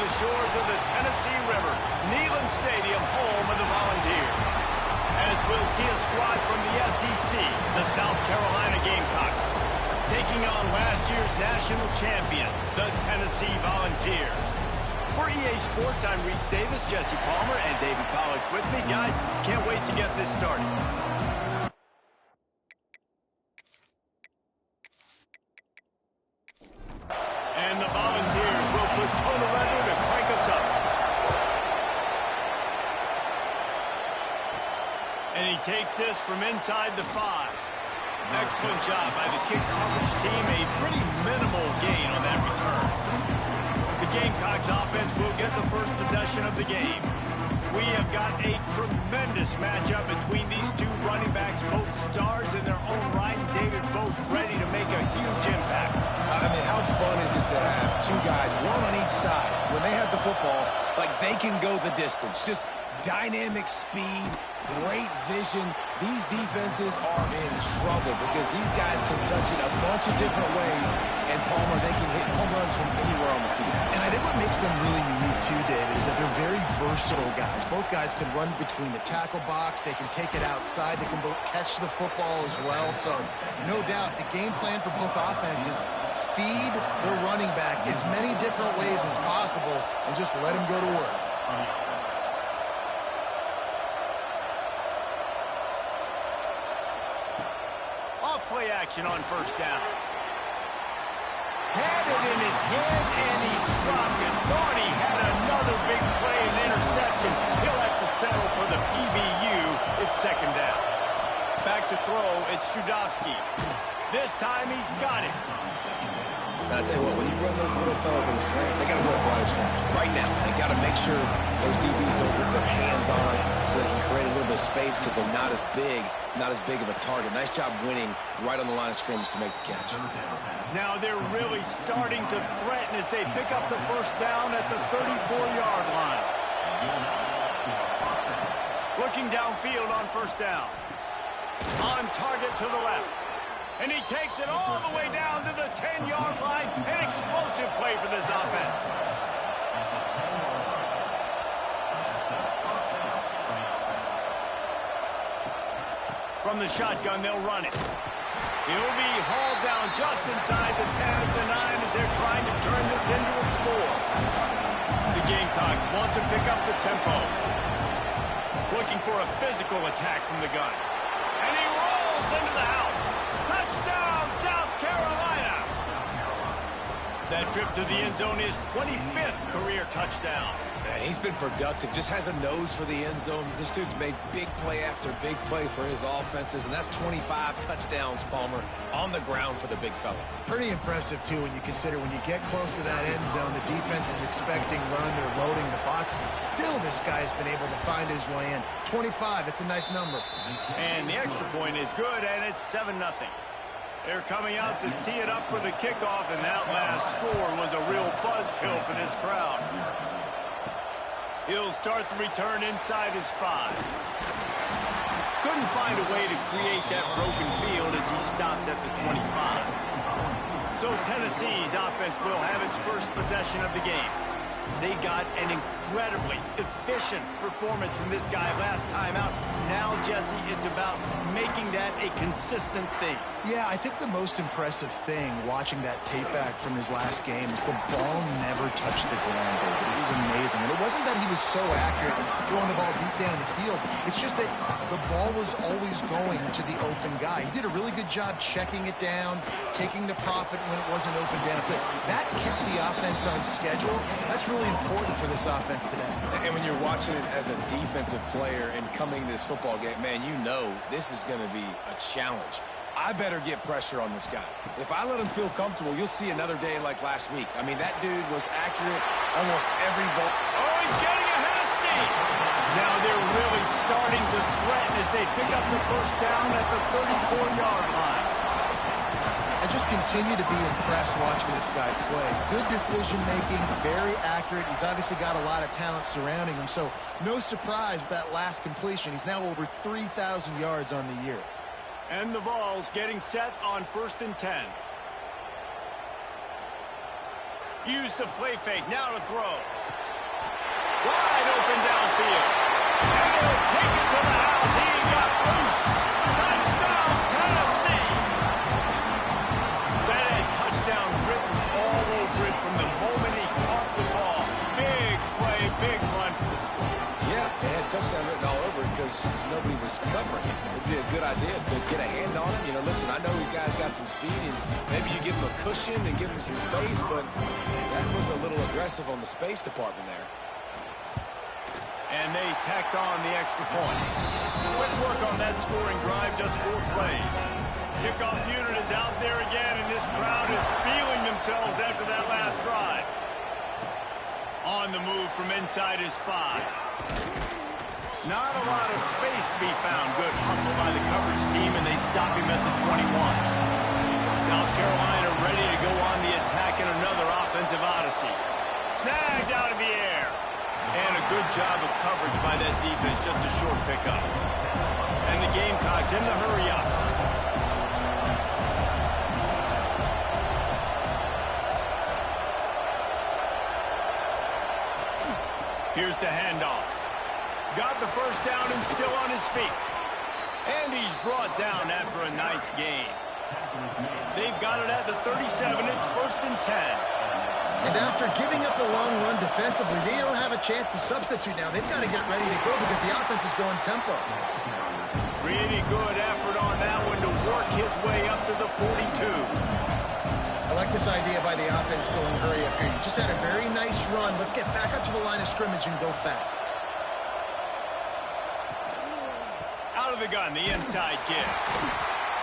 the shores of the Tennessee River, Neyland Stadium, home of the Volunteers. As we'll see a squad from the SEC, the South Carolina Gamecocks, taking on last year's national champions, the Tennessee Volunteers. For EA Sports, I'm Reese Davis, Jesse Palmer, and David Pollack with me. Guys, can't wait to get this started. And the Volunteers will put toe to leather to crank us up. And he takes this from inside the 5. Excellent job by the kick coverage team. A pretty minimal gain on that return. The Gamecocks offense will get the first possession of the game. We have got a tremendous matchup between these two running backs, both stars in their own right. David, both ready to make a huge impact. I mean, how fun is it to have two guys, one on each side, when they have the football, like they can go the distance. Just dynamic speed, great vision. These defenses are in trouble because these guys can touch it a bunch of different ways, and Palmer, they can hit home runs from anywhere on the field. And I think what makes them really unique too, David, is that they're very versatile guys. Both guys can run between the tackle box. They can take it outside. They can both catch the football as well. So no doubt the game plan for both offenses, feed the running back as many different ways as possible and just let him go to work. Play action on first down. Had it in his hands, and he dropped it. Thought he had another big play and interception. He'll have to settle for the PBU. It's second down. Back to throw, it's Strudowski. This time he's got it. I'll tell you what, when you run those little fellas in the slants, they got to work line of scrimmage. Right now, they got to make sure those DBs don't get their hands on it so they can create a little bit of space because they're not as big of a target. Nice job winning right on the line of scrimmage to make the catch. Now they're really starting to threaten as they pick up the first down at the 34-yard line. Looking downfield on first down. On target to the left. And he takes it all the way down to the 10-yard line. An explosive play for this offense. From the shotgun, they'll run it. He'll be hauled down just inside the 10 at the 9 as they're trying to turn this into a score. The Gamecocks want to pick up the tempo. Looking for a physical attack from the gun. And he rolls into the house. Touchdown, South Carolina! That trip to the end zone is 25th career touchdown. Man, he's been productive, just has a nose for the end zone. This dude's made big play after big play for his offenses, and that's 25 touchdowns, Palmer, on the ground for the big fella. Pretty impressive, too, when you consider when you get close to that end zone, the defense is expecting run, they're loading the box, and still this guy's been able to find his way in. 25, it's a nice number. And the extra point is good, and it's 7-0. They're coming out to tee it up for the kickoff, and that last score was a real buzzkill for this crowd. He'll start the return inside his 5. Couldn't find a way to create that broken field as he stopped at the 25. So Tennessee's offense will have its first possession of the game. They got an incredibly efficient performance from this guy last time out. Now, Jesse, it's about making that a consistent thing. Yeah, I think the most impressive thing watching that tape back from his last game is the ball never touched the ground, David. It was amazing. And it wasn't that he was so accurate throwing the ball deep down the field. It's just that the ball was always going to the open guy. He did a really good job checking it down, taking the profit when it wasn't open downfield. That kept the offense on schedule. That's really important for this offense today. And when you're watching it as a defensive player and coming to this football game, man, you know this is going to be a challenge. I better get pressure on this guy. If I let him feel comfortable, you'll see another day like last week. I mean, that dude was accurate almost every ball. Oh, he's getting ahead of steam. Now they're really starting to threaten as they pick up the first down at the 34-yard line. I just continue to be impressed watching this guy play. Good decision-making, very accurate. He's obviously got a lot of talent surrounding him, so no surprise with that last completion. He's now over 3,000 yards on the year. And the Vols getting set on 1st and 10. Use the play fake, now to throw. Wide open downfield. And he'll take it to the house. He got loose. Touchdown, Tennessee. That had touchdown written all over it from the moment he caught the ball. Big play, big run for the score. Yeah, it had touchdown written all over it because nobody was covering it. It'd be a good idea to get a hand on him. You know, listen, I know you guys got some speed, and maybe you give him a cushion and give him some space, but that was a little aggressive on the space department there. And they tacked on the extra point. Quick work on that scoring drive, just 4 plays. Kickoff unit is out there again, and this crowd is feeling themselves after that last drive. On the move from inside his 5. Not a lot of space to be found. Good hustle by the coverage team, and they stop him at the 21. South Carolina ready to go on the attack in another offensive odyssey. Snagged out of the air. And a good job of coverage by that defense, just a short pickup. And the Gamecocks in the hurry-up. Here's the handoff. Got the first down and still on his feet. And he's brought down after a nice gain. They've got it at the 37. It's 1st and 10. And after giving up a long run defensively, they don't have a chance to substitute now. They've got to get ready to go because the offense is going tempo. Pretty good effort on that one to work his way up to the 42. I like this idea by the offense going hurry up here. You just had a very nice run. Let's get back up to the line of scrimmage and go fast. Out of the gun, the inside give.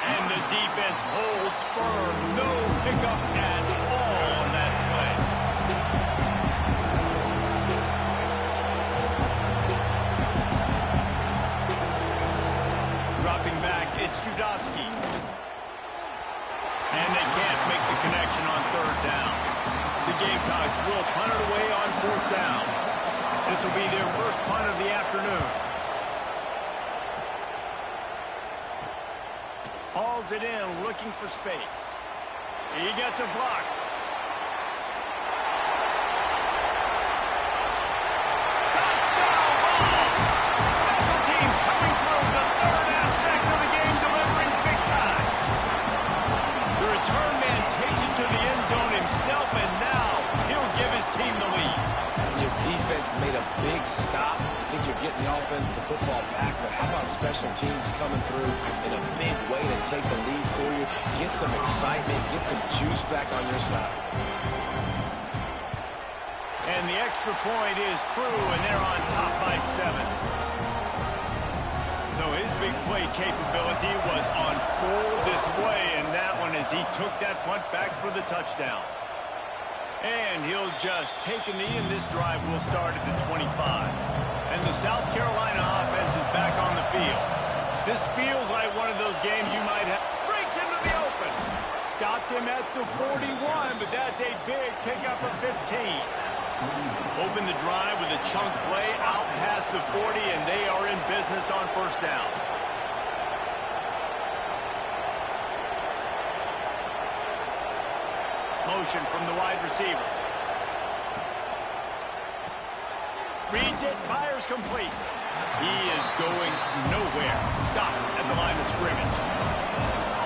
And the defense holds firm. No pickup at all on that play. Dropping back, it's Judowski. And they can't make the connection on 3rd down. The Gamecocks will punt it away on 4th down. This will be their first punt of the afternoon. Hauls it in, looking for space. He gets a block. Touchdown ball! Special teams coming through, the 3rd aspect of the game, delivering big time. The return man takes it to the end zone himself, and now he'll give his team the lead. And your defense made a big stop. I think you're getting the offense the football back, but how about special teams coming through in a big way to take the lead for you? Get some excitement, get some juice back on your side. And the extra point is true, and they're on top by 7. So his big play capability was on full display in that one as he took that punt back for the touchdown. And he'll just take a knee, and this drive will start at the 25. And the South Carolina offense is back on the field. This feels like one of those games you might have. Breaks into the open. Stopped him at the 41, but that's a big pickup of 15. Open the drive with a chunk play out past the 40, and they are in business on 1st down. Motion from the wide receiver. Reads it, fires complete. He is going nowhere. Stop at the line of scrimmage.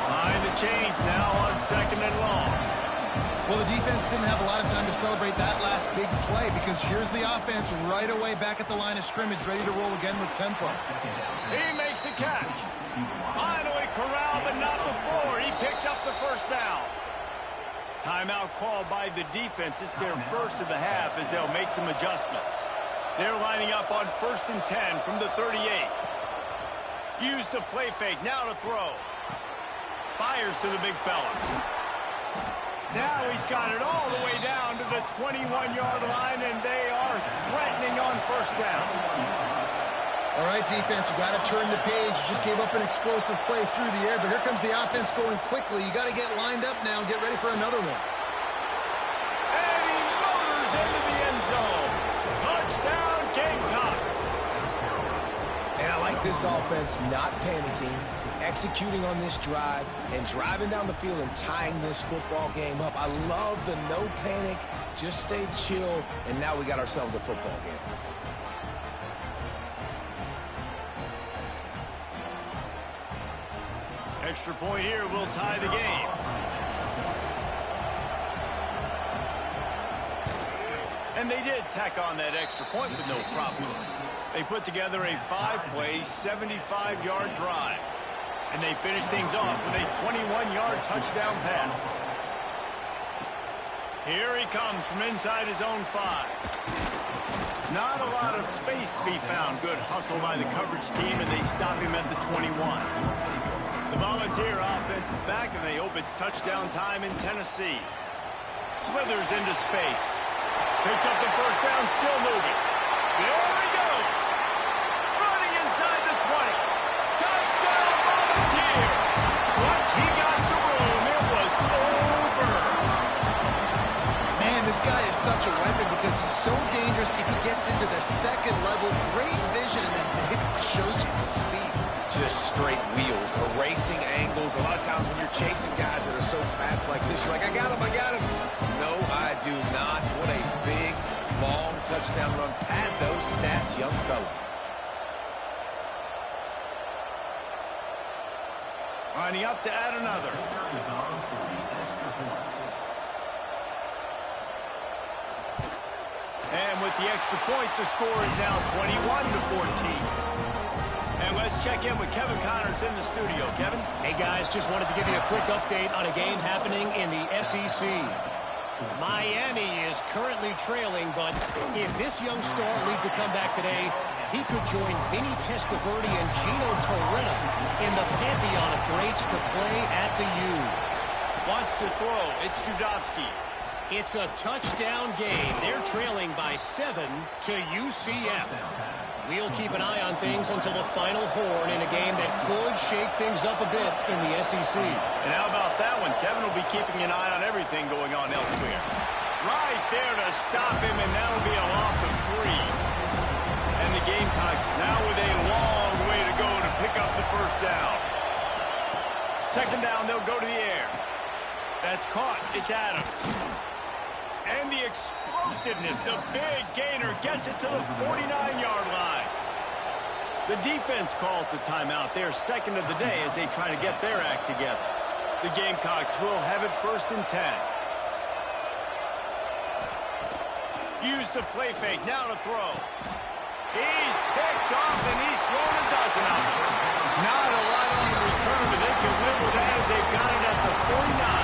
Behind the chains now on 2nd and long. Well, the defense didn't have a lot of time to celebrate that last big play because here's the offense right away back at the line of scrimmage, ready to roll again with tempo. He makes the catch. Finally corralled, but not before. He picks up the 1st down. Timeout called by the defense. It's their first of the half as they'll make some adjustments. They're lining up on 1st and 10 from the 38. Use the play fake. Now to throw. Fires to the big fella. Now he's got it all the way down to the 21-yard line, and they are threatening on 1st down. All right, defense, you got to turn the page. You just gave up an explosive play through the air, but here comes the offense going quickly. You got to get lined up now and get ready for another one. And he motors into the end zone. Touchdown, Gamecocks. And I like this offense not panicking, executing on this drive, and driving down the field and tying this football game up. I love the no panic, just stay chill, and now we got ourselves a football game. Extra point here will tie the game. And they did tack on that extra point with no problem. They put together a 5-play, 75-yard drive. And they finished things off with a 21-yard touchdown pass. Here he comes from inside his own 5. Not a lot of space to be found. Good hustle by the coverage team, and they stop him at the 21. The Volunteer offense is back, and they hope it's touchdown time in Tennessee. Slithers into space. Picks up the first down, still moving. There he goes. Running inside the 20. Touchdown, Volunteer. Once he got some room, it was over. Man, this guy is such a weapon because he's so dangerous if he gets into the second level. Great vision, and then David shows you the speed. Just straight wheels, erasing angles. A lot of times when you're chasing guys that are so fast like this, you're like, I got him, I got him. No, I do not. What a big, long touchdown run. Pad those stats, young fella. Lining up to add another. And with the extra point, the score is now 21-14. And let's check in with Kevin Connors in the studio. Kevin? Hey, guys, just wanted to give you a quick update on a game happening in the SEC. Miami is currently trailing, but if this young star leads a comeback today, he could join Vinny Testaverde and Gino Torretta in the pantheon of greats to play at the U. Wants to throw. It's Judowski. It's a touchdown game. They're trailing by 7 to UCF. We'll keep an eye on things until the final horn in a game that could shake things up a bit in the SEC. And how about that one? Kevin will be keeping an eye on everything going on elsewhere. Right there to stop him, and that'll be a loss of 3. And the Gamecocks now with a long way to go to pick up the first down. Second down, they'll go to the air. That's caught. It's Adams. And the explosiveness, the big gainer gets it to the 49-yard line. The defense calls the timeout. They're second of the day as they try to get their act together. The Gamecocks will have it 1st and 10. Use the play fake, now to throw. He's picked off and he's thrown a dozen of them. Not a lot on the return, but they can live with that as they've got it at the 49.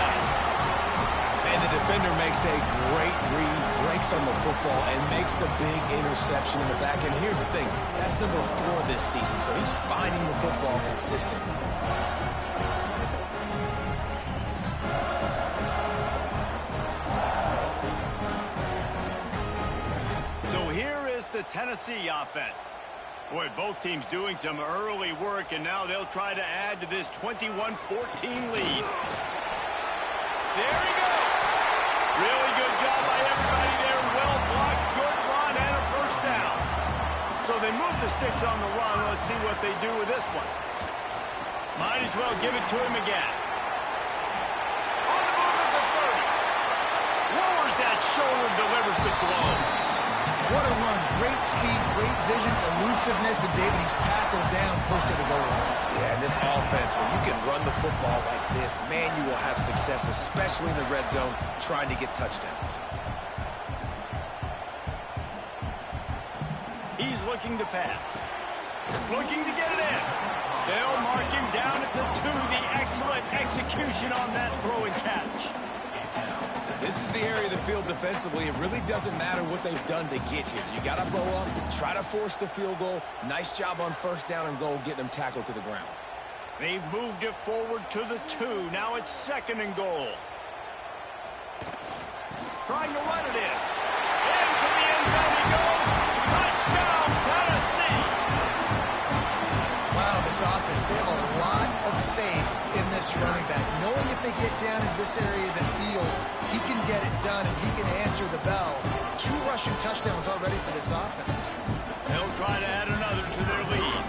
And the defender makes a great read, breaks on the football, and makes the big interception in the back end. Here's the thing, that's number 4 this season, so he's finding the football consistently. So here is the Tennessee offense. Boy, both teams doing some early work, and now they'll try to add to this 21-14 lead. There he goes. Really good job by everybody there. Well blocked, good run, and a first down. So they move the sticks on the run. Let's see what they do with this one. Might as well give it to him again. On the move at the 30. Lowers that shoulder, delivers the blow. What a run. Great speed, great vision, elusiveness, and David, he's tackled down close to the goal line. Yeah, and this offense, when you can run the football like this, man, you will have success, especially in the red zone, trying to get touchdowns. He's looking to pass. Looking to get it in. They'll mark him down at the 2. The excellent execution on that throw and catch. This is the area of the field defensively. It really doesn't matter what they've done to get here. You got to blow up, try to force the field goal. Nice job on first down and goal, getting them tackled to the ground. They've moved it forward to the 2. Now it's 2nd and goal. Trying to run it in. Into the end zone he goes. Touchdown, Tennessee. Wow, this offense, they have a lot of faith in this running back. Knowing if they get down in this area of the field, he can get it done and he can answer the bell. 2 rushing touchdowns already for this offense. They'll try to add another to their lead.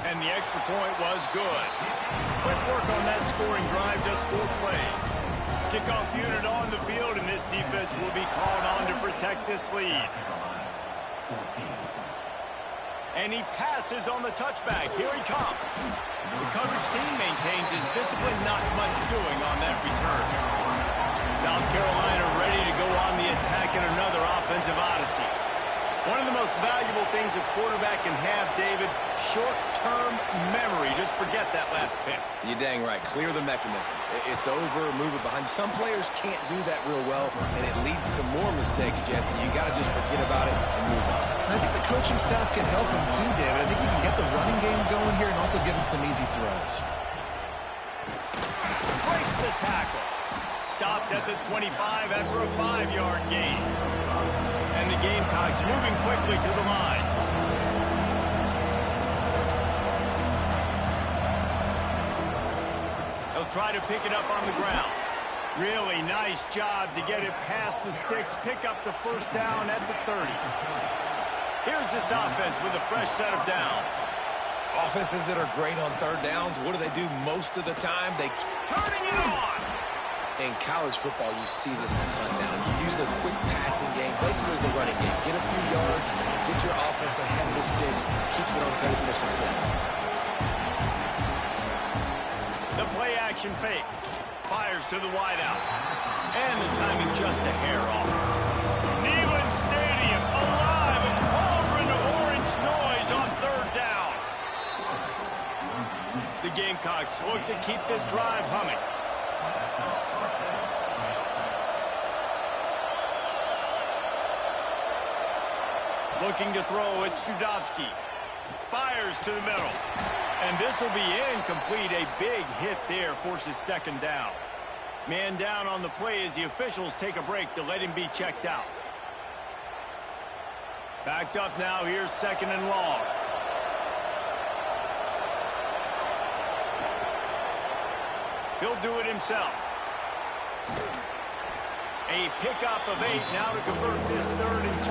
And the extra point was good. Quick work on that scoring drive, just 4 plays. Kickoff unit on the field, and this defense will be called on to protect this lead. And he passes on the touchback. Here he comes. The coverage team maintains his discipline, not much doing on that return. South Carolina ready to go on the attack in another offensive odyssey. One of the most valuable things a quarterback can have, David, short-term memory. Just forget that last pick. You're dang right. Clear the mechanism. It's over, move it behind you. Some players can't do that real well, and it leads to more mistakes, Jesse. You got to just forget about it and move on. And I think the coaching staff can help him too, David. I think you can get the running game going here and also give him some easy throws. Breaks the tackle. Stopped at the 25 after a 5-yard gain. And the Gamecocks moving quickly to the line. He'll try to pick it up on the ground. Really nice job to get it past the sticks. Pick up the first down at the 30. Here's this offense with a fresh set of downs. Offenses that are great on third downs, what do they do most of the time? They Turning it on! In college football, you see this a ton now. You use a quick passing game, basically as the running game. Get a few yards, get your offense ahead of the sticks, keeps it on pace for success. The play-action fake. Fires to the wideout. And the timing just a hair off. Neyland Stadium, alive, a cauldron of orange noise on third down. The Gamecocks look to keep this drive humming. Looking to throw, it's Judovsky. Fires to the middle. And this will be incomplete. A big hit there forces second down. Man down on the play as the officials take a break to let him be checked out. Backed up now, here's second and long. He'll do it himself. A pickup of 8 now to convert this 3rd and 2.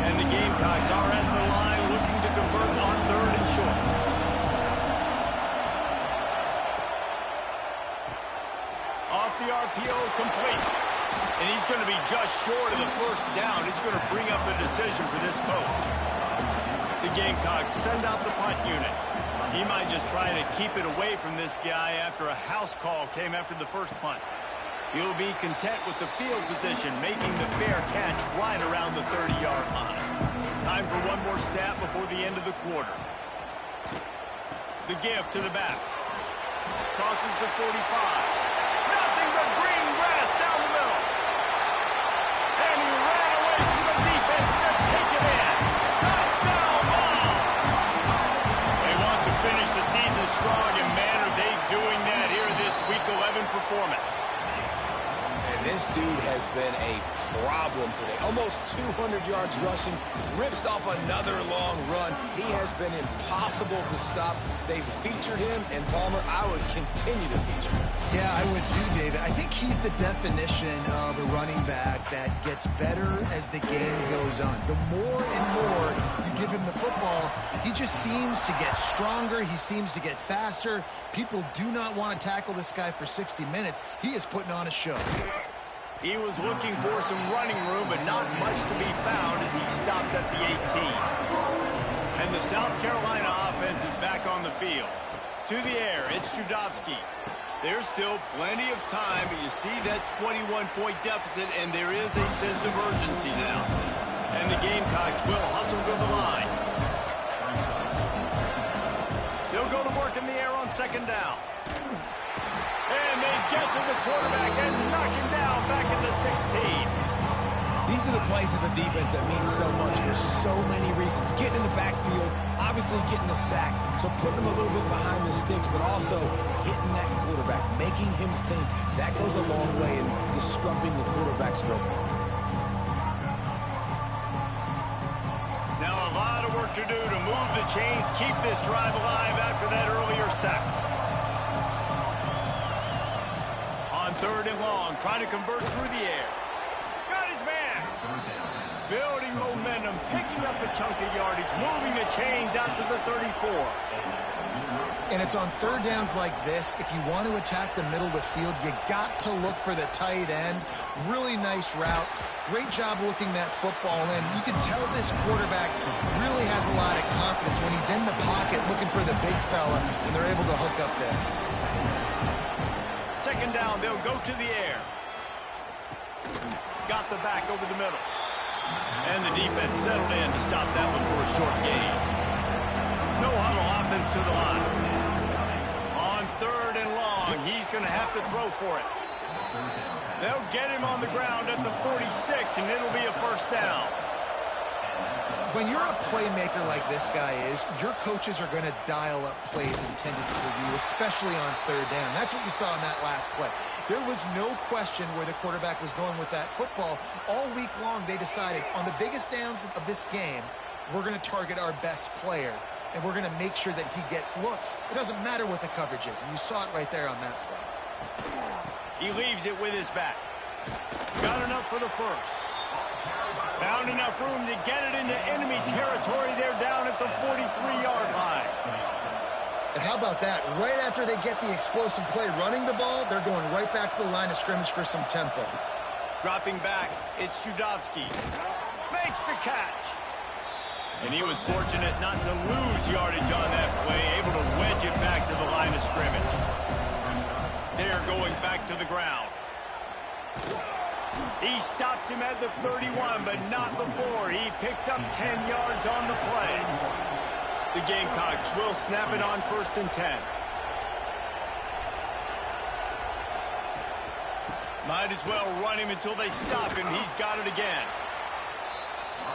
And the Gamecocks are at the line looking to convert on 3rd and short. Off the RPO, complete. And he's going to be just short of the first down. It's going to bring up a decision for this coach. The Gamecocks send out the punt unit. He might just try to keep it away from this guy after a house call came after the first punt. He'll be content with the field position, making the fair catch right around the 30-yard line. Time for one more snap before the end of the quarter. The give to the back. Crosses the 45. Nothing but green grass down the middle. And he ran away from the defense to take it in. Touchdown ball! They want to finish the season strong, and man, are they doing that here in this Week 11 performance. This dude has been a problem today. Almost 200 yards rushing, rips off another long run. He has been impossible to stop. They've featured him, and Palmer, I would continue to feature him. Yeah, I would too, David. I think he's the definition of a running back that gets better as the game goes on. The more and more you give him the football, he just seems to get stronger. He seems to get faster. People do not want to tackle this guy for 60 minutes. He is putting on a show. He was looking for some running room, but not much to be found as he stopped at the 18. And the South Carolina offense is back on the field. To the air, it's Judovsky. There's still plenty of time, but you see that 21-point deficit, and there is a sense of urgency now. And the Gamecocks will hustle to the line. They'll go to work in the air on second down. And they get to the quarterback and knock him down back into 16. These are the plays as a defense that mean so much for so many reasons. Getting in the backfield, obviously getting the sack, so putting him a little bit behind the sticks, but also hitting that quarterback, making him think. That goes a long way in disrupting the quarterback's rhythm. Now a lot of work to do to move the chains, keep this drive alive after that earlier sack. On 3rd and long, trying to convert through the air. Got his man. Building momentum, picking up a chunk of yardage, moving the chains out to the 34. And it's on third downs like this. If you want to attack the middle of the field, you got to look for the tight end. Really nice route. Great job looking that football in. You can tell this quarterback really has a a lot of confidence when he's in the pocket looking for the big fella, and they're able to hook up there. Second down, they'll go to the air. Got the back over the middle. And the defense settled in to stop that one for a short gain. No huddle offense to the line. On third and long, he's going to have to throw for it. They'll get him on the ground at the 46, and it'll be a first down. When you're a playmaker like this guy is, your coaches are going to dial up plays intended for you, especially on third down. That's what you saw in that last play. There was no question where the quarterback was going with that football. All week long, they decided on the biggest downs of this game, we're going to target our best player, and we're going to make sure that he gets looks. It doesn't matter what the coverage is, and you saw it right there on that play. He leaves it with his back. Got enough for the first. Found enough room to get it into enemy territory. They're down at the 43-yard line. And how about that? Right after they get the explosive play running the ball, they're going right back to the line of scrimmage for some tempo. Dropping back, it's Judovsky. Makes the catch. And he was fortunate not to lose yardage on that play, able to wedge it back to the line of scrimmage. They're going back to the ground. He stops him at the 31, but not before. He picks up 10 yards on the play. The Gamecocks will snap it on 1st and 10. Might as well run him until they stop him. He's got it again.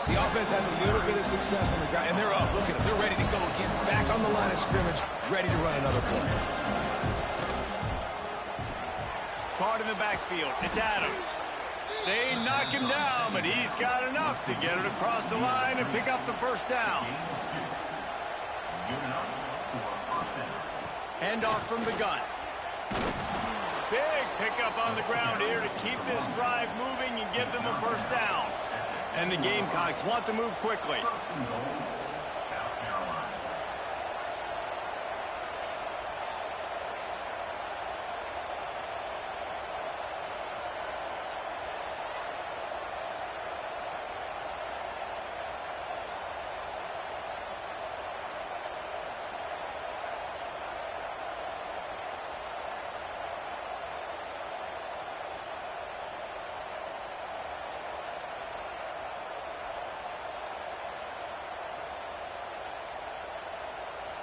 The offense has a little bit of success on the ground, and they're up. Look at them. They're ready to go again. Back on the line of scrimmage, ready to run another play. Caught in the backfield. It's Adams. They knock him down, but he's got enough to get it across the line and pick up the first down. Handoff from the gun. Big pickup on the ground here to keep this drive moving and give them a first down. And the Gamecocks want to move quickly.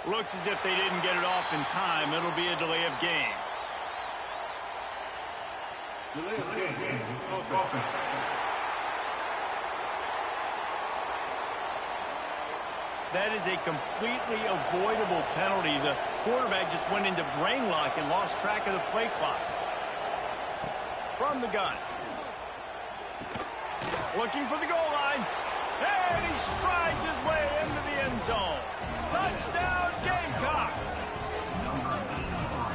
Looks as if they didn't get it off in time. It'll be a delay of game. That is a completely avoidable penalty. The quarterback just went into brain lock and lost track of the play clock. From the gun. Looking for the goal line. And he strides his way into the end zone. Touchdown, Gamecocks!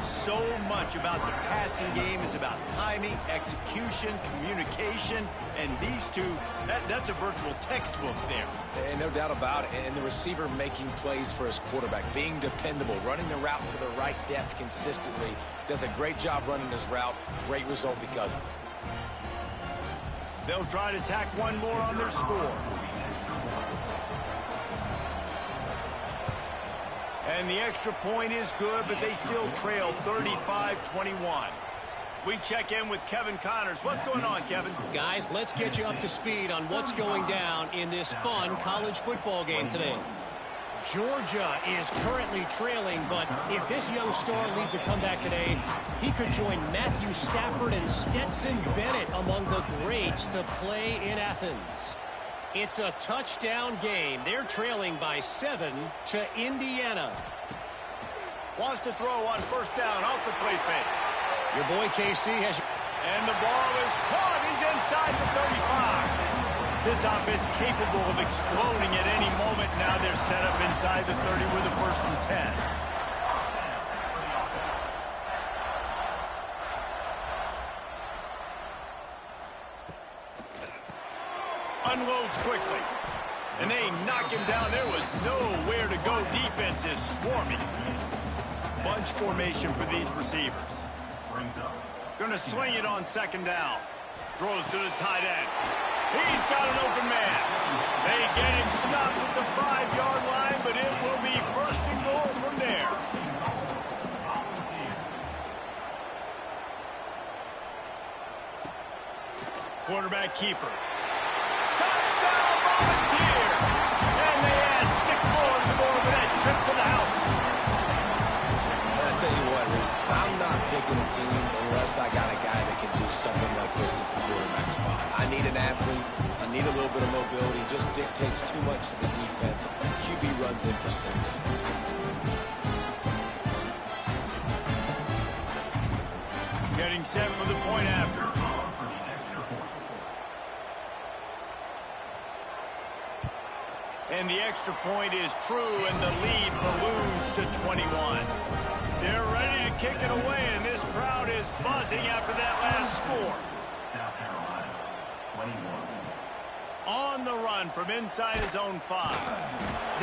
So much about the passing game is about timing, execution, communication, and these two, that's a virtual textbook there. And no doubt about it. And the receiver making plays for his quarterback, being dependable, running the route to the right depth consistently. Does a great job running his route. Great result because of it. They'll try to tack one more on their score. And the extra point is good, but they still trail 35-21. We check in with Kevin Connors. What's going on, Kevin? Guys, let's get you up to speed on what's going down in this fun college football game today. Georgia is currently trailing, but if this young star leads a comeback today, he could join Matthew Stafford and Stetson Bennett among the greats to play in Athens. It's a touchdown game. They're trailing by 7 to Indiana. Wants to throw on first down off the play fake. Your boy KC has... And the ball is caught. He's inside the 35. This offense capable of exploding at any moment. Now they're set up inside the 30 with a 1st and 10. Unloads quickly. And they knock him down. There was nowhere to go. Defense is swarming. Bunch formation for these receivers. Going to swing it on 2nd down. Throws to the tight end. He's got an open man. They get him stopped at the 5-yard line. quarterback keeper. Touchdown Volunteer! And they add 6 more to the board with that trip to the house. I'll tell you what, Reese, I'm not picking a team unless I got a guy that can do something like this at the quarterback spot. I need an athlete. I need a little bit of mobility. Just dictates too much to the defense. QB runs in for 6. Getting set for the point after. And the extra point is true, and the lead balloons to 21. They're ready to kick it away, and this crowd is buzzing after that last score. South Carolina, 21. On the run from inside his own 5.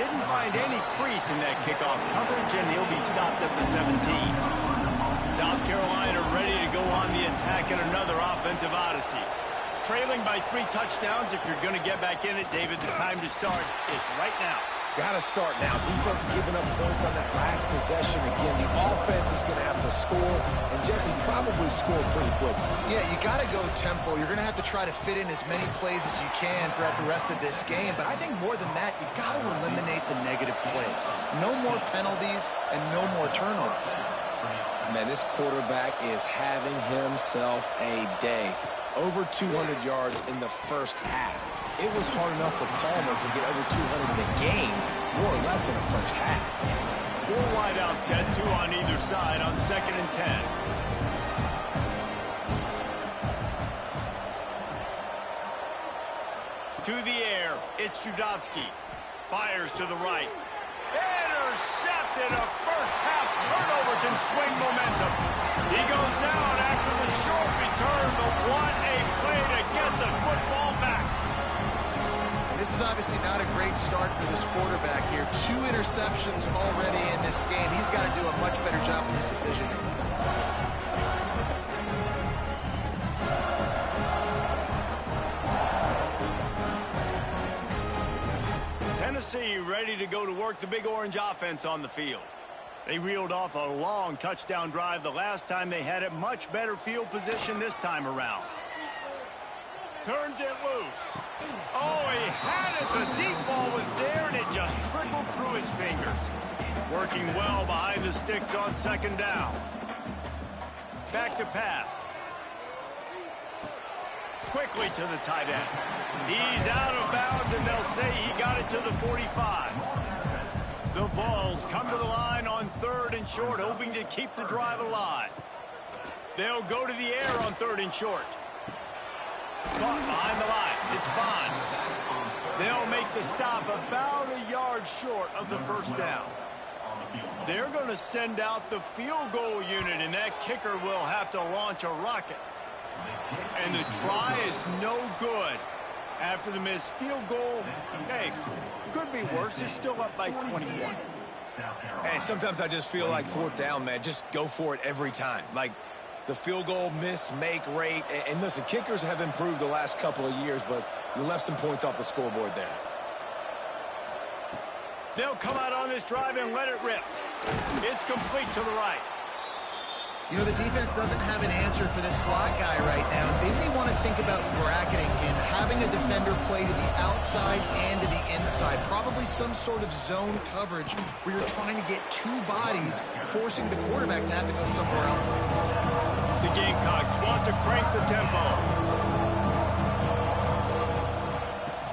Didn't find any crease in that kickoff coverage, and he'll be stopped at the 17. South Carolina ready to go on the attack in another offensive odyssey. Trailing by 3 touchdowns. If you're going to get back in it, David, the time to start is right now. Got to start now. Defense giving up points on that last possession. Again, the offense is going to have to score, and Jesse probably scored pretty quick. Yeah, you got to go tempo. You're going to have to try to fit in as many plays as you can throughout the rest of this game. But I think more than that, you got to eliminate the negative plays. No more penalties and no more turnovers. Man, this quarterback is having himself a day. Over 200 yards in the first half. It was hard enough for Palmer to get over 200 in a game, more or less in the first half. 4 wide out set, 2 on either side on 2nd and 10. To the air, it's Judovsky. Fires to the right. Intercepted. A first-half turnover can swing momentum. He goes down after the short return, but what a play to get the football back. This is obviously not a great start for this quarterback here. 2 interceptions already in this game. He's got to do a much better job with his decision. Tennessee ready to go to work the Big Orange offense on the field. They reeled off a long touchdown drive the last time they had it. Much better field position this time around. Turns it loose. Oh, he had it. The deep ball was there, and it just trickled through his fingers. Working well behind the sticks on 2nd down. Back to pass. Quickly to the tight end. He's out of bounds, and they'll say he got it to the 45. The Vols come to the line on 3rd and short, hoping to keep the drive alive. They'll go to the air on 3rd and short. Caught behind the line. It's Bond. They'll make the stop about a yard short of the first down. They're going to send out the field goal unit, and that kicker will have to launch a rocket. And the try is no good. After the missed field goal, hey, could be worse. They're still up by 21. Hey, sometimes I just feel like 4th down, man. Just go for it every time. Like the field goal miss-make rate. And listen, kickers have improved the last couple of years, but you left some points off the scoreboard there. They'll come out on this drive and let it rip. It's complete to the right. You know, the defense doesn't have an answer for this slot guy right now. They may want to think about bracketing him, having a defender play to the outside and to the inside. Probably some sort of zone coverage where you're trying to get 2 bodies, forcing the quarterback to have to go somewhere else. The Gamecocks want to crank the tempo.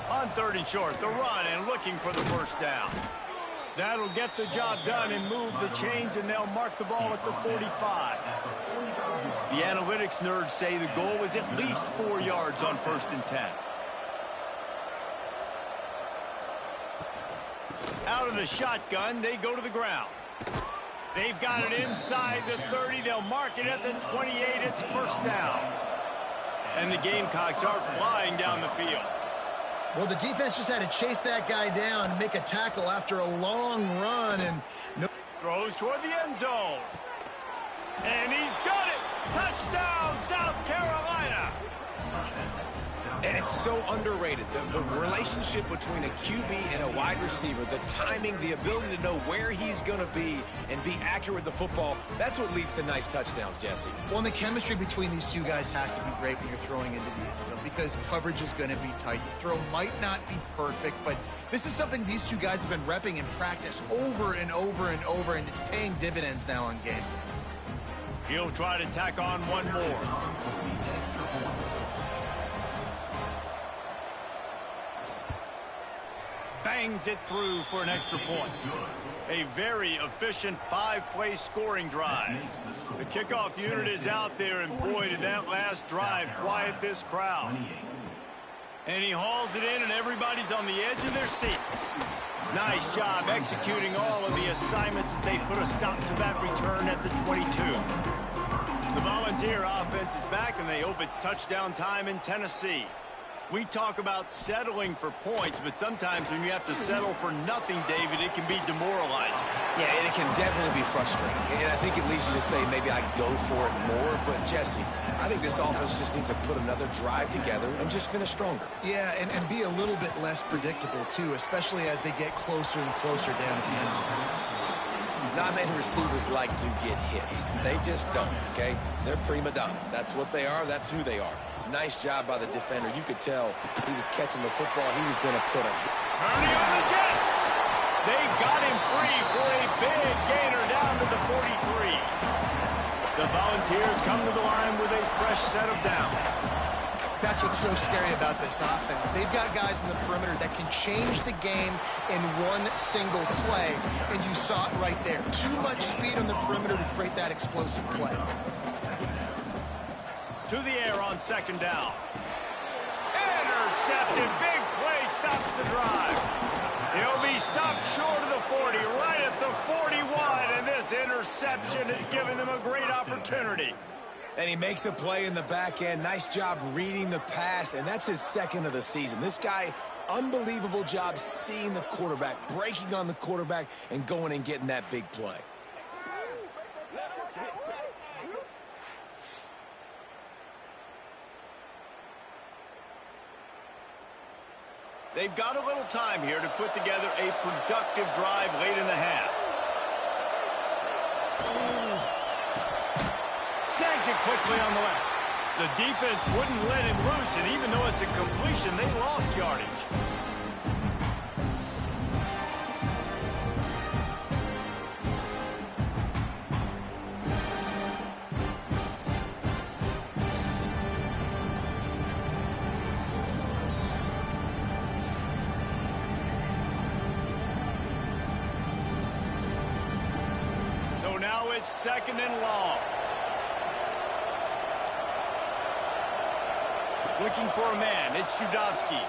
On 3rd and short, the run and looking for the first down. That'll get the job done and move the chains, and they'll mark the ball at the 45. The analytics nerds say the goal is at least 4 yards on 1st and 10. Out of the shotgun, they go to the ground. They've got it inside the 30. They'll mark it at the 28. It's first down. And the Gamecocks are flying down the field. Well, the defense just had to chase that guy down and make a tackle after a long run. And throws toward the end zone. And he's got it. Touchdown, South Carolina. And it's so underrated. The relationship between a QB and a wide receiver, the timing, the ability to know where he's going to be and be accurate with the football, that's what leads to nice touchdowns, Jesse. Well, and the chemistry between these two guys has to be great when you're throwing into the end zone because coverage is going to be tight. The throw might not be perfect, but this is something these two guys have been repping in practice over and over and over, and it's paying dividends now on game. He'll try to tack on one more. Bangs it through for an extra point. A very efficient 5-play scoring drive. The kickoff unit is out there, and boy, did that last drive quiet this crowd. And he hauls it in, and everybody's on the edge of their seats. Nice job executing all of the assignments as they put a stop to that return at the 22. The Volunteer offense is back, and they hope it's touchdown time in Tennessee. We talk about settling for points, but sometimes when you have to settle for nothing, David, it can be demoralizing. Yeah, and it can definitely be frustrating. And I think it leads you to say maybe I go for it more. But, Jesse, I think this offense just needs to put another drive together and just finish stronger. Yeah, and be a little bit less predictable, too, especially as they get closer and closer down at the end zone. Not many receivers like to get hit. They just don't, okay? They're prima donnas. That's what they are. That's who they are. Nice job by the defender. You could tell he was catching the football. He was going to put a hit. Ernie on the Jets. They got him free for a big gainer down to the 43. The Volunteers come to the line with a fresh set of downs. That's what's so scary about this offense. They've got guys in the perimeter that can change the game in one single play, and you saw it right there. Too much speed on the perimeter to create that explosive play. To the air on second down. Intercepted. Big play stops the drive. He'll be stopped short of the 40, right at the 41, and this interception has given them a great opportunity. And he makes a play in the back end. Nice job reading the pass, and that's his second of the season. This guy, unbelievable job seeing the quarterback, breaking on the quarterback, and going and getting that big play. They've got a little time here to put together a productive drive late in the half. Snags it quickly on the left. The defense wouldn't let him loose, and even though it's a completion, they lost yardage. Now it's second and long. Looking for a man. It's Judowski.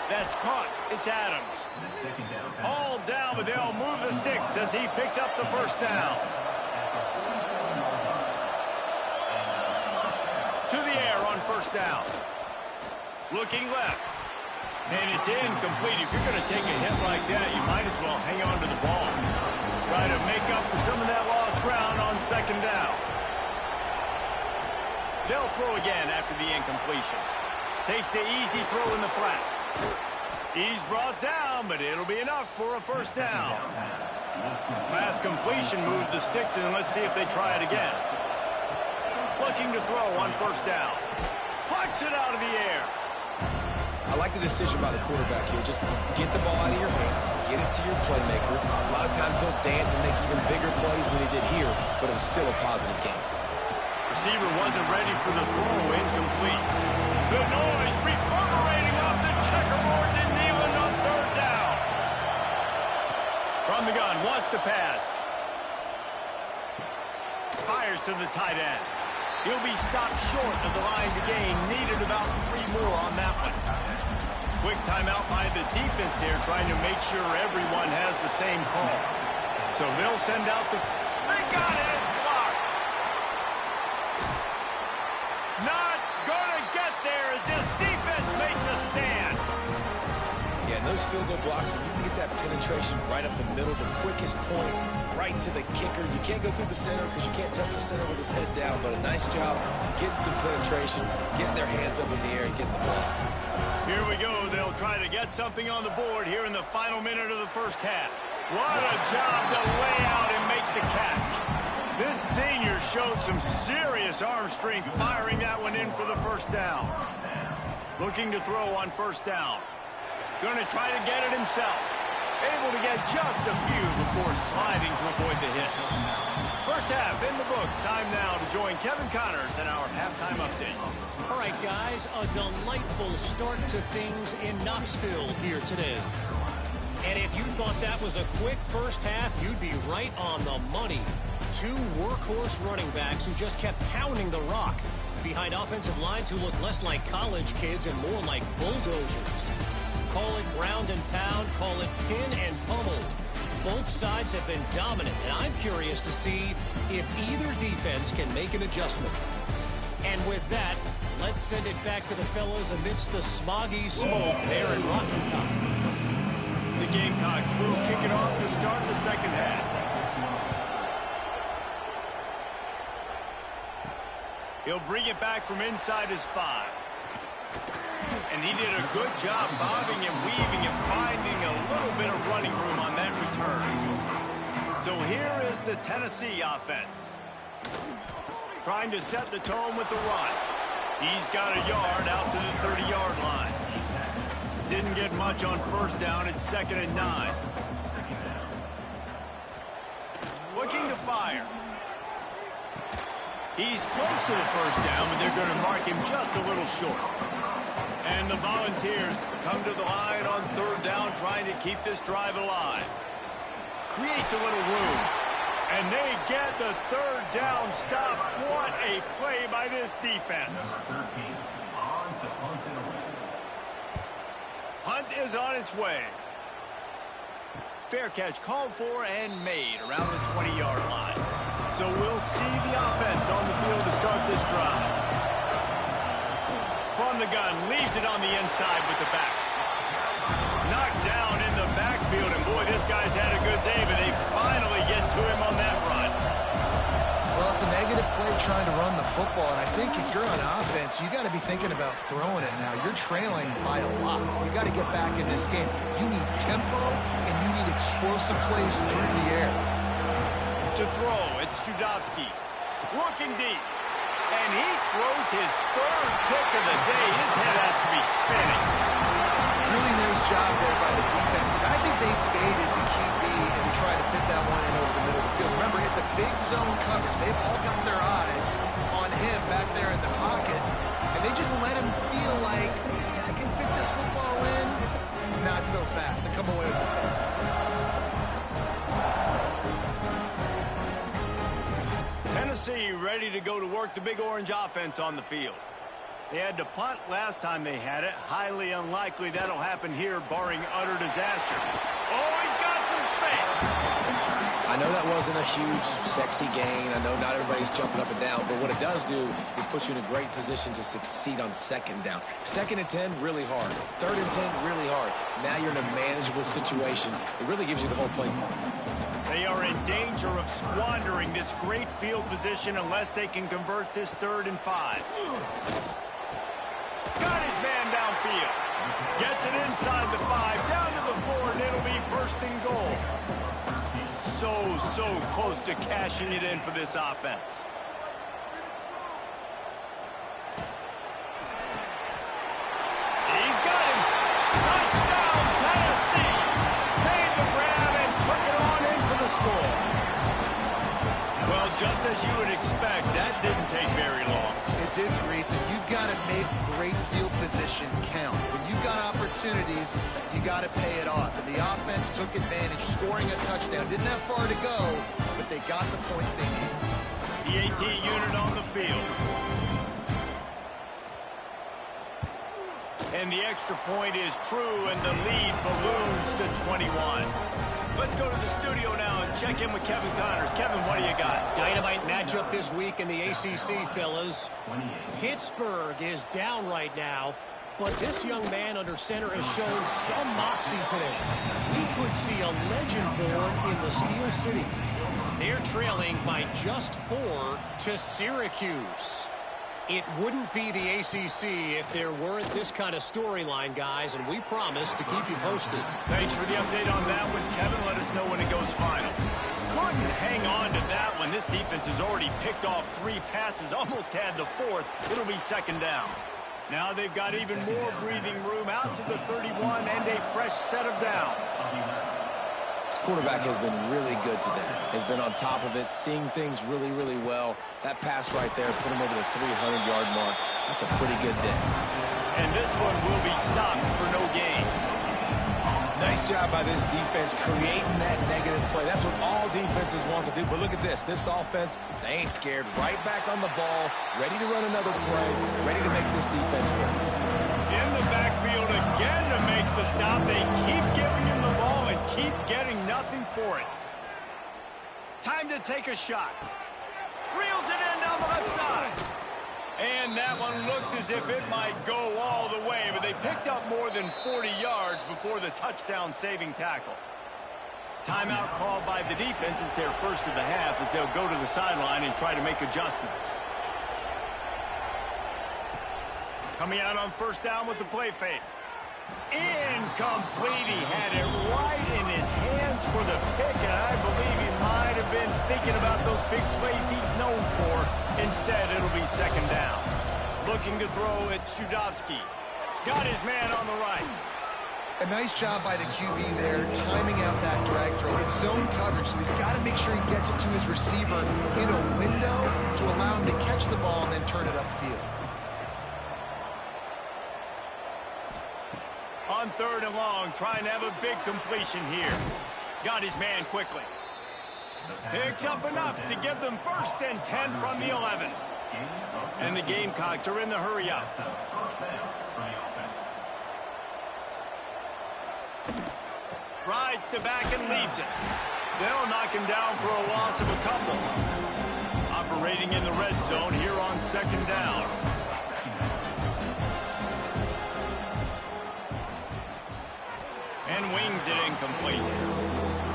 That's caught. It's Adams. All down, but they'll move the sticks as he picks up the first down. To the air on first down. Looking left. And it's incomplete. If you're going to take a hit like that, you might as well hang on to the ball. Try to make up for some of that lost ground on second down. They'll throw again after the incompletion. Takes the easy throw in the flat. He's brought down, but it'll be enough for a first down. Last completion moved the sticks, and let's see if they try it again. Looking to throw on first down. Punch it out of the air. I like the decision by the quarterback here. Just get the ball out of your hands. Get it to your playmaker. A lot of times he'll dance and make even bigger plays than he did here, but it was still a positive game. Receiver wasn't ready for the throw. Incomplete. The noise reverberating off the checkerboards and kneeling on third down. From the gun, wants to pass. Fires to the tight end. He'll be stopped short of the line to gain. Needed about 3 more on that one. Quick timeout by the defense there, trying to make sure everyone has the same call. So they'll send out the... They got it! It's blocked! Not gonna get there as this defense makes a stand. Yeah, those those field goal blocks, when you can get that penetration right up the middle, the quickest point, right to the kicker. You can't go through the center because you can't touch the center with his head down, but a nice job getting some penetration, getting their hands up in the air and getting the ball. Here we go. They'll try to get something on the board here in the final minute of the first half. What a job to lay out and make the catch. This senior showed some serious arm strength firing that one in for the first down. Looking to throw on first down. Going to try to get it himself. Able to get just a few before sliding to avoid the hit. First half in the books. Time now to join Kevin Connors in our halftime update. All right, guys, a delightful start to things in Knoxville here today. And if you thought that was a quick first half, you'd be right on the money. Two workhorse running backs who just kept pounding the rock behind offensive lines who look less like college kids and more like bulldozers. Call it ground and pound, call it pin and pummel. Both sides have been dominant, and I'm curious to see if either defense can make an adjustment. And with that, let's send it back to the fellas amidst the smoggy smoke there in Rocky Top. The Gamecocks will kick it off to start the second half. He'll bring it back from inside his 5. And he did a good job bobbing and weaving and finding a little bit of running room on that return. So here is the Tennessee offense. Trying to set the tone with the run. He's got a yard out to the 30-yard line. Didn't get much on first down. It's 2nd and 9. Looking to fire. He's close to the first down, but they're going to mark him just a little short. And the Volunteers come to the line on 3rd down, trying to keep this drive alive. Creates a little room. And they get the 3rd down stop. What a play by this defense. Hunt is on its way. Fair catch called for and made around the 20-yard line. So we'll see the offense on the field to start this drive. From the gun, leaves it on the inside with the back. Knocked down in the backfield, and boy, this guy's had a good day, but they finally get to him on that run. Well, it's a negative play trying to run the football, and I think if you're on offense, you got to be thinking about throwing it now. You're trailing by a lot. You got to get back in this game. You need tempo, and you need explosive plays through the air. To throw, it's Judowski. Looking deep. And he throws his 3rd pick of the day. His head has to be spinning. Really nice job there by the defense, because I think they baited the QB and tried to fit that one in over the middle of the field. Remember, it's a big zone coverage. They've all got their eyes on him back there in the pocket, and they just let him feel like, maybe I can fit this football in. Not so fast. They come away with the pick. Tennessee ready to go to work the Big Orange offense on the field. They had to punt last time they had it. Highly unlikely that'll happen here, barring utter disaster. Oh, he's got some space. I know that wasn't a huge, sexy gain. I know not everybody's jumping up and down, but what it does do is put you in a great position to succeed on 2nd down. 2nd and 10, really hard. 3rd and 10, really hard. Now you're in a manageable situation. It really gives you the whole playbook. They are in danger of squandering this great field position unless they can convert this 3rd and 5. Got his man downfield. Gets it inside the 5, down to the 4, and it'll be 1st and goal. So close to cashing it in for this offense. He's got him. Touchdown, Tennessee. Made the grab and took it on in for the score. Well, just as you would expect, that didn't take very long. It did, Reese, and you've got to make great field position count. When you've got opportunities, you got to pay it off. And the offense took advantage, scoring a touchdown. Didn't have far to go, but they got the points they needed. The AT unit on the field. And the extra point is true, and the lead balloons to 21. Let's go to the studio now and check in with Kevin Connors. Kevin, what do you got? Dynamite matchup this week in the ACC, fellas. Pittsburgh is down right now. But this young man under center has shown some moxie today. We could see a legend born in the Steel City. They're trailing by just 4 to Syracuse. It wouldn't be the ACC if there weren't this kind of storyline, guys, and we promise to keep you posted. Thanks for the update on that one, Kevin. Let us know when it goes final. Couldn't hang on to that one. This defense has already picked off 3 passes, almost had the 4th. It'll be second down. Now they've got even more breathing room out to the 31 and a fresh set of downs. This quarterback has been really good today. Has been on top of it, seeing things really, really well. That pass right there put him over the 300-yard mark. That's a pretty good day. And this one will be stopped for no gain. Nice job by this defense creating that negative play. That's what all defenses want to do. But look at this. This offense, they ain't scared. Right back on the ball, ready to run another play, ready to make this defense work. In the backfield again to make the stop. They keep giving him the ball and keep getting nothing for it. Time to take a shot. Reels it in down the left side. And that one looked as if it might go all the way, but they picked up more than 40 yards before the touchdown-saving tackle. Timeout called by the defense. It's their first of the half as they'll go to the sideline and try to make adjustments. Coming out on first down with the play fake. Incomplete. He had it right in his hands for the pick, and I believe he might have been thinking about those big plays he's known for. Instead, it'll be second down. Looking to throw, it's Judovsky. Got his man on the right. A nice job by the QB there, timing out that drag throw. It's zone coverage, so he's got to make sure he gets it to his receiver in a window to allow him to catch the ball and then turn it upfield. On third and long, trying to have a big completion here. Got his man quickly. Picks up enough to give them first and 10 from the 11. And the Gamecocks are in the hurry up. Rides to back and leaves it. They'll knock him down for a loss of a couple. Operating in the red zone here on second down. And wings it incomplete.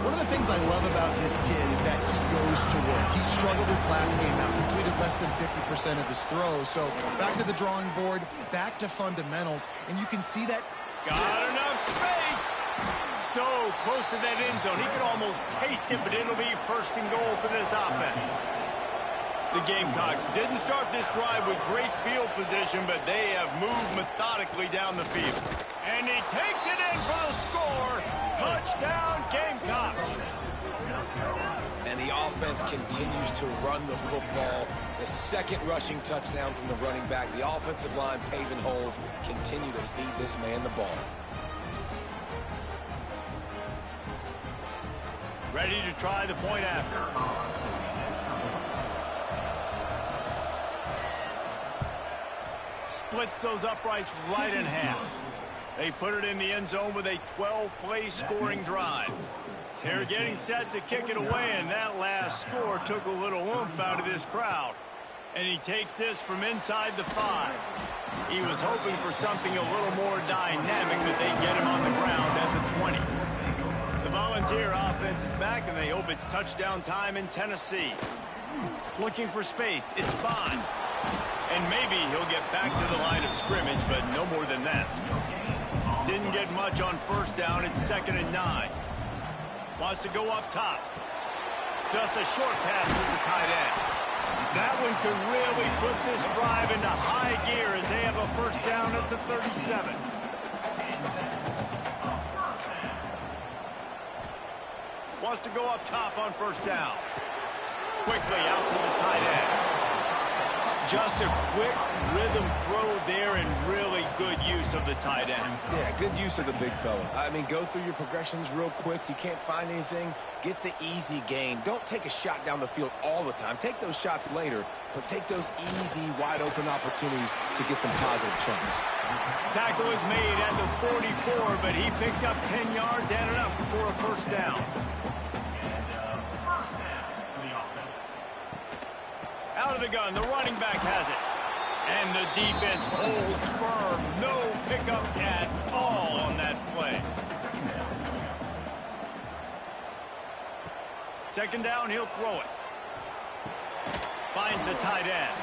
One of the things I love about this kid is that he goes to work. He struggled his last game out, completed less than 50% of his throws. So back to the drawing board, back to fundamentals, and you can see that. Got enough space. So close to that end zone. He could almost taste it, but it'll be first and goal for this offense. The Gamecocks didn't start this drive with great field position, but they have moved methodically down the field. And he takes it in for the score. Touchdown, Gamecocks. And the offense continues to run the football. The second rushing touchdown from the running back. The offensive line paving holes. Continue to feed this man the ball. Ready to try the point after. Splits those uprights right in half. They put it in the end zone with a 12-play scoring drive. They're getting set to kick it away, and that last score took a little oomph out of this crowd. And he takes this from inside the 5. He was hoping for something a little more dynamic, but they get him on the ground at the 20. The Volunteer offense is back, and they hope it's touchdown time in Tennessee. Looking for space. It's Bond. And maybe he'll get back to the line of scrimmage, but no more than that. Didn't get much on first down. It's 2nd and 9. Wants to go up top. Just a short pass to the tight end. That one could really put this drive into high gear as they have a first down at the 37. Wants to go up top on first down. Quickly out to the tight end. Just a quick rhythm throw there and really good use of the tight end. Yeah, good use of the big fella. I mean, go through your progressions real quick. You can't find anything. Get the easy gain. Don't take a shot down the field all the time. Take those shots later, but take those easy, wide-open opportunities to get some positive chunks. Tackle was made at the 44, but he picked up 10 yards and enough for a first down. Out of the gun, the running back has it. And the defense holds firm. No pickup at all on that play. Second down, he'll throw it. Finds the tight end.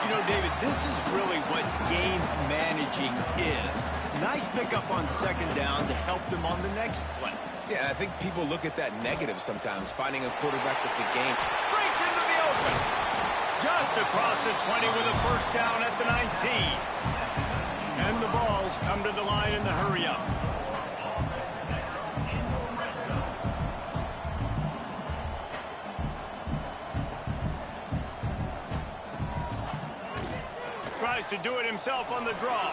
You know, David, this is really what game managing is. Nice pickup on second down to help them on the next play. Yeah, I think people look at that negative sometimes, finding a quarterback that's a game. Breaks into the open. Just across the 20 with a first down at the 19. And the balls come to the line in the hurry-up. Tries to do it himself on the draw.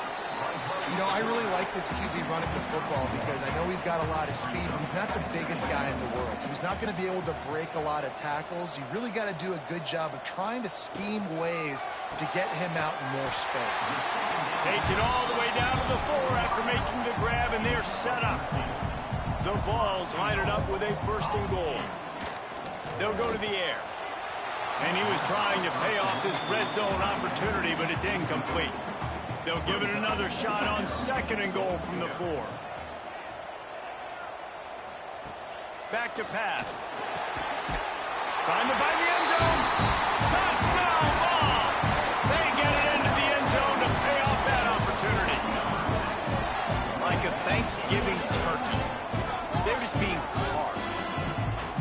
You know, I really like this QB running the football because I know he's got a lot of speed, but he's not the biggest guy in the world. So he's not going to be able to break a lot of tackles. You really got to do a good job of trying to scheme ways to get him out in more space. Takes it all the way down to the 4 after making the grab, and they're set up. The Vols line it up with a 1st and goal. They'll go to the air. And he was trying to pay off this red zone opportunity, but it's incomplete. They'll give it another shot on 2nd and goal from the 4. Back to pass. Trying to find the end zone. Touchdown ball. They get it into the end zone to pay off that opportunity. Like a Thanksgiving turkey. They're just being carved.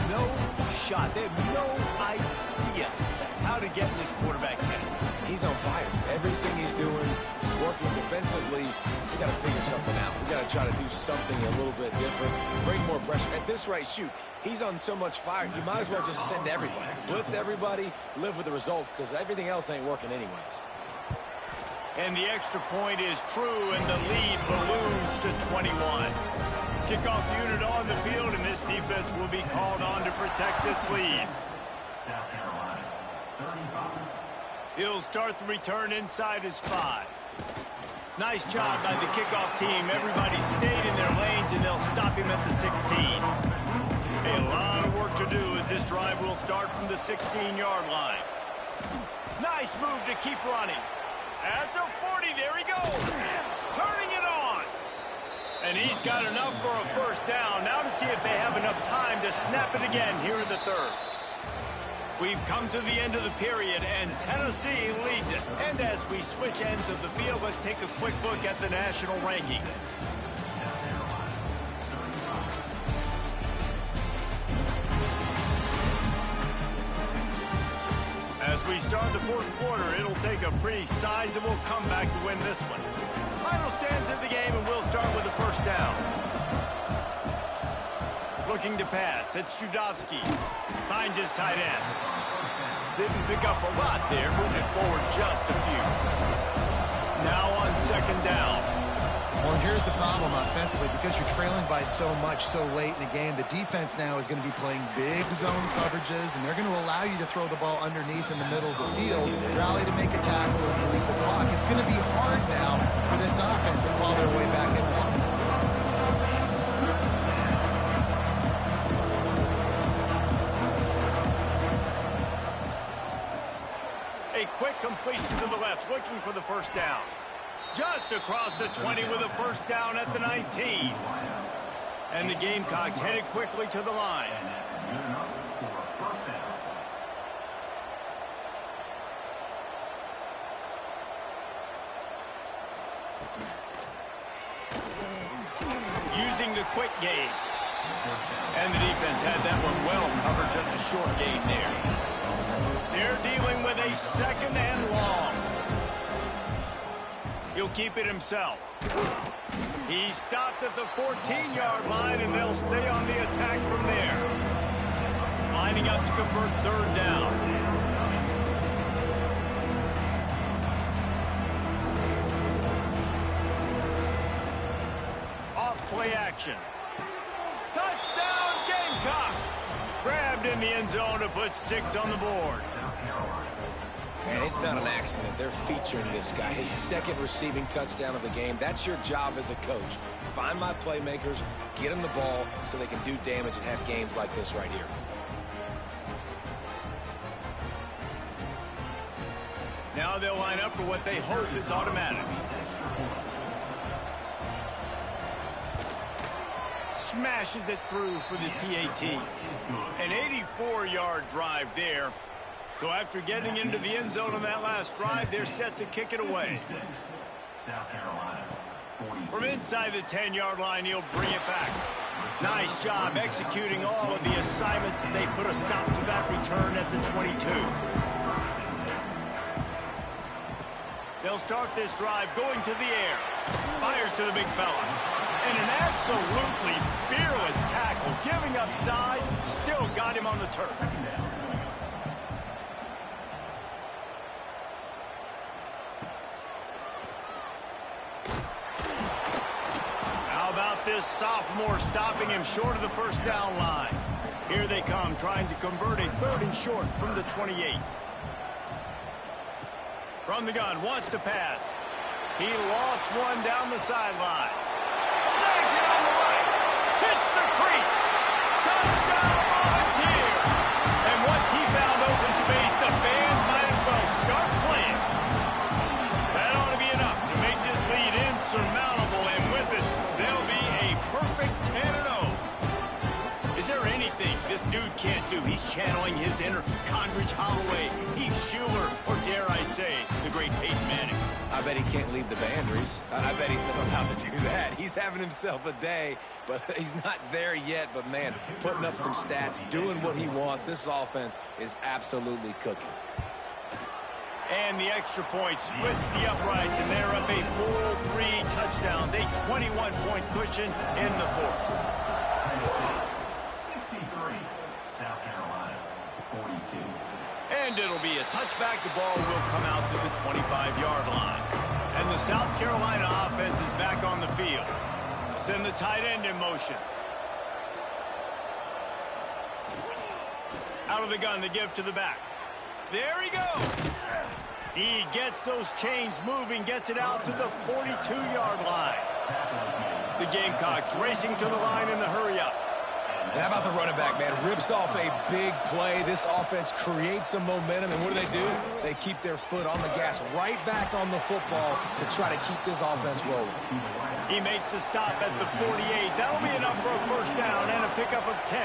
No shot. They have no idea how to get in this quarterback's head. He's on fire. Everything he's doing, he's working defensively. We got to figure something out. We got to try to do something a little bit different, bring more pressure. At this rate, shoot, he's on so much fire, you might as well just send everybody. Blitz everybody, live with the results, because everything else ain't working anyways. And the extra point is true, and the lead balloons to 21. Kickoff unit on the field, and this defense will be called on to protect this lead. South Carolina, 35. He'll start the return inside his 5. Nice job by the kickoff team. Everybody stayed in their lanes, and they'll stop him at the 16. A lot of work to do as this drive will start from the 16-yard line. Nice move to keep running. At the 40, there he goes. Turning it on. And he's got enough for a first down. Now to see if they have enough time to snap it again here in the 3rd. We've come to the end of the period, and Tennessee leads it. And as we switch ends of the field, let's take a quick look at the national rankings. As we start the 4th quarter, it'll take a pretty sizable comeback to win this one. Final stands of the game, and we'll start with the first down. Looking to pass, it's Judowski. Finds his tight end. Didn't pick up a lot there, moving it forward just a few. Now on 2nd down. Well, and here's the problem offensively. Because you're trailing by so much so late in the game, the defense now is going to be playing big zone coverages, and they're going to allow you to throw the ball underneath in the middle of the field, rally to make a tackle, or bleed the clock. It's going to be hard now for this offense to claw their way back in this one. A quick completion to the left, looking for the first down. Just across the 20 with a first down at the 19. And the Gamecocks headed quickly to the line. Using the quick game. And the defense had that one well covered, just a short gain there. They're dealing with a 2nd and long. He'll keep it himself. He stopped at the 14-yard line, and they'll stay on the attack from there. Lining up to convert 3rd down. Off play action. Touchdown Gamecocks! Grabbed in the end zone to put 6 on the board. Man, it's not an accident. They're featuring this guy. His 2nd receiving touchdown of the game. That's your job as a coach. Find my playmakers, get them the ball so they can do damage and have games like this right here. Now they'll line up for what they hope is automatic. Smashes it through for the PAT. An 84-yard drive there. So after getting into the end zone on that last drive, they're set to kick it away. South Carolina, 46. From inside the 10-yard line, he'll bring it back. Nice job executing all of the assignments as they put a stop to that return at the 22. They'll start this drive going to the air. Fires to the big fella. And an absolutely fearless tackle, giving up size, still got him on the turf. How about this sophomore stopping him short of the first down line? Here they come, trying to convert a 3rd and short from the 28. From the gun, wants to pass. He lost one down the sideline. Snags it on the right. Hits the crease. Touchdown, Volunteer. And once he found open space, the band might as well start playing. That ought to be enough to make this lead insurmountable, and with it, they'll be a perfect 10-0. Is there anything this dude can't do? He's channeling his inner Condridge Holloway, Heath Schuler, or dare I say, the great Peyton Manning. I bet he can't lead the boundaries. I bet he's not allowed to do that. He's having himself a day, but he's not there yet. But, man, putting up some stats, doing what he wants. This offense is absolutely cooking. And the extra point splits the uprights, and they're up a full 3 touchdowns, a 21-point cushion in the 4th. 63, South Carolina, 42. And it'll be a touchback. The ball will come out to the 25-yard line. And the South Carolina offense is back on the field. Send the tight end in motion. Out of the gun to give to the back. There he goes. He gets those chains moving, gets it out to the 42-yard line. The Gamecocks racing to the line in the hurry-up. And how about the running back, man? Rips off a big play. This offense creates some momentum, and what do? They keep their foot on the gas, right back on the football to try to keep this offense rolling. He makes the stop at the 48. That'll be enough for a first down and a pickup of 10.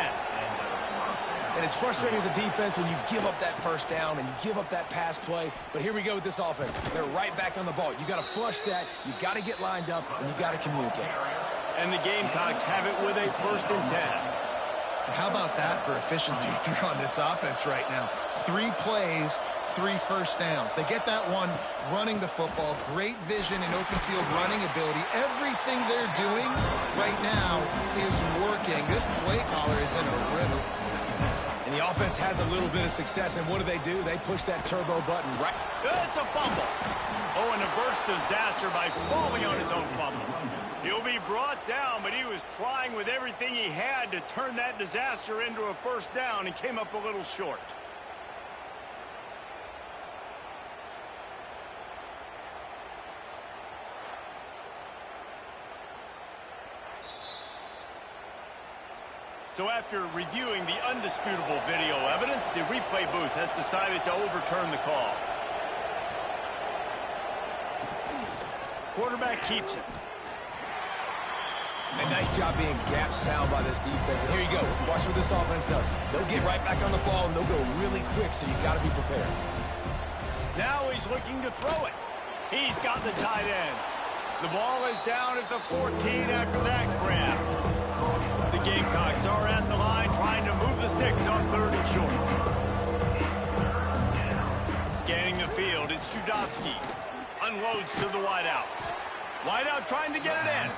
And it's frustrating as a defense when you give up that first down and you give up that pass play. But here we go with this offense. They're right back on the ball. You got to flush that. You got to get lined up, and you got to communicate. And the Gamecocks have it with a 1st and 10. How about that for efficiency if you're on this offense right now? 3 plays, 3 first downs. They get that one running the football, great vision and open field running ability. Everything they're doing right now is working. This play caller is in a rhythm. And the offense has a little bit of success, and what do? They push that turbo button right. It's a fumble. Oh, and a burst disaster by falling on his own fumble. He'll be brought down, but he was trying with everything he had to turn that disaster into a first down and came up a little short. So after reviewing the undisputable video evidence, the replay booth has decided to overturn the call. Quarterback keeps it. A nice job being gap sound by this defense. And here you go. Watch what this offense does. They'll get right back on the ball, and they'll go really quick, so you've got to be prepared. Now he's looking to throw it. He's got the tight end. The ball is down at the 14 after that grab. The Gamecocks are at the line trying to move the sticks on 3rd and short. Scanning the field, it's Judowski. Unloads to the wideout. Wideout trying to get it in.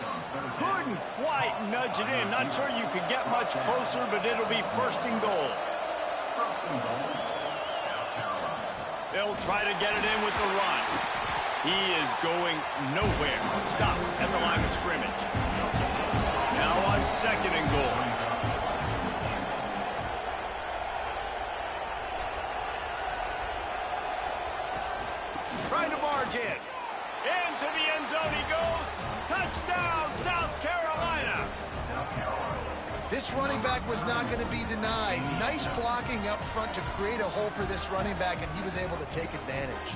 Couldn't quite nudge it in. Not sure you could get much closer, but it'll be 1st and goal. They'll try to get it in with the run. He is going nowhere. Stop at the line of scrimmage. Now on 2nd and goal. Trying to barge in. Into the end zone he goes. Touchdown, South Carolina. This running back was not going to be denied. Nice blocking up front to create a hole for this running back, and he was able to take advantage.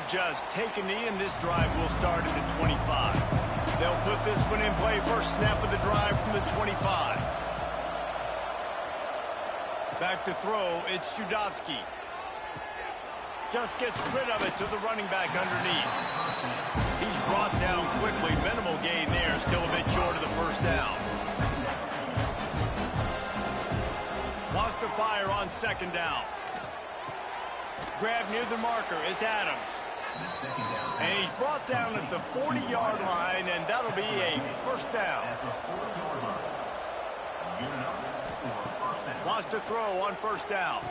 will just take a knee, and this drive will start at the 25. They'll put this one in play. First snap of the drive from the 25. Back to throw, it's Judowski. Just gets rid of it to the running back underneath. He's brought down quickly. Minimal gain there, still a bit short of the first down. Wants to fire on second down. Grab near the marker is Adams. And he's brought down at the 40-yard line, and that'll be a first down. Wants to throw on first down.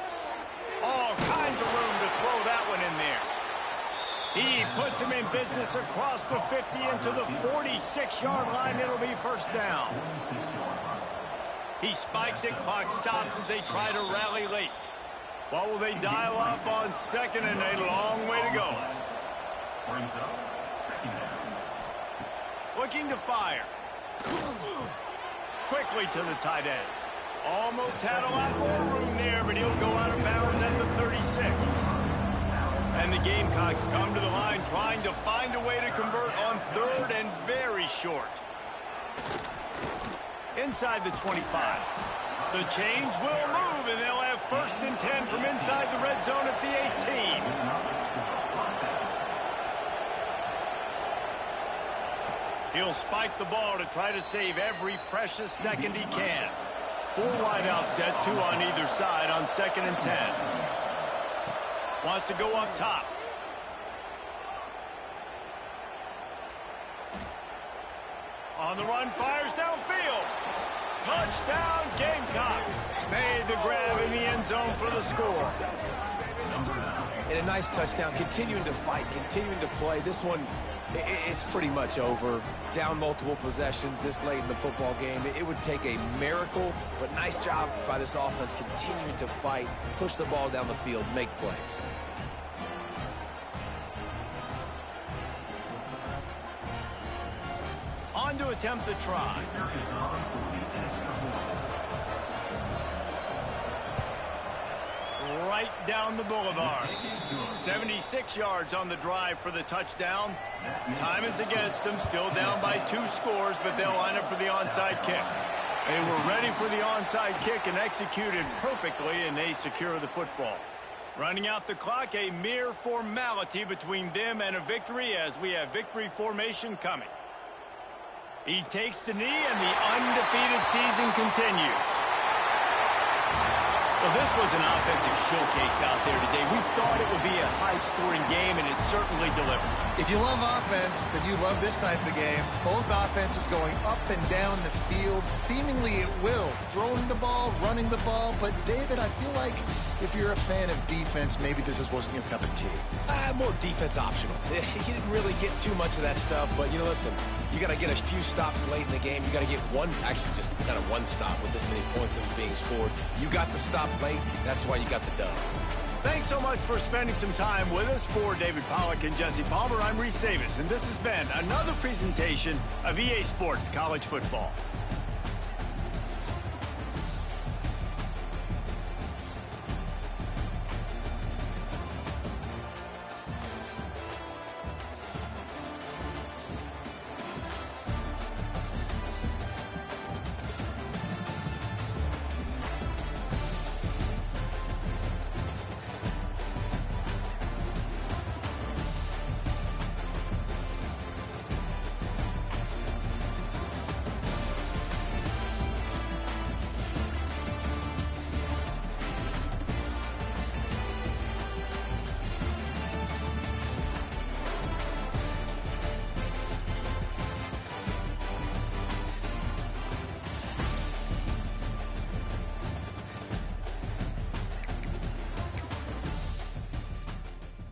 All kinds of room to throw that one in there. He puts him in business across the 50 into the 46-yard line. It'll be first down. He spikes it, clock stops as they try to rally late. What will they dial up on second, and a long way to go. Looking to fire. Quickly to the tight end. Almost had a lot more room there, but he'll go out of bounds at the 36. And the Gamecocks come to the line trying to find a way to convert on third and very short. Inside the 25. The change will move, and they'll have first and 10 from inside the red zone at the 18. He'll spike the ball to try to save every precious second he can. 4 wideouts set, 2 on either side on second and 10. Wants to go up top. On the run, fires downfield. Touchdown, Gamecocks. Made the grab in the end zone for the score. And a nice touchdown, continuing to fight, continuing to play. This one, it's pretty much over. Down multiple possessions this late in the football game. It would take a miracle, but nice job by this offense continuing to fight, push the ball down the field, make plays. On to attempt the try. Right down the boulevard. 76 yards on the drive for the touchdown. Time is against them, still down by 2 scores, but they'll line up for the onside kick. They were ready for the onside kick and executed perfectly, and they secure the football. Running out the clock, a mere formality between them and a victory as we have victory formation coming. He takes the knee, and the undefeated season continues. Well, this was an offensive showcase out there today. We thought it would be a high-scoring game, and it certainly delivered. If you love offense, then you love this type of game. Both offenses going up and down the field, seemingly at will. Throwing the ball, running the ball. But, David, I feel like if you're a fan of defense, maybe this wasn't your cup of tea. More defense optional. You didn't really get too much of that stuff, but, you know, listen, you got to get a few stops late in the game. You got to get one, actually just kind of one stop with this many points that was being scored. You got the stop late. That's why you got the dub. Thanks so much for spending some time with us. For David Pollack and Jesse Palmer, I'm Reese Davis, and this has been another presentation of EA Sports College Football.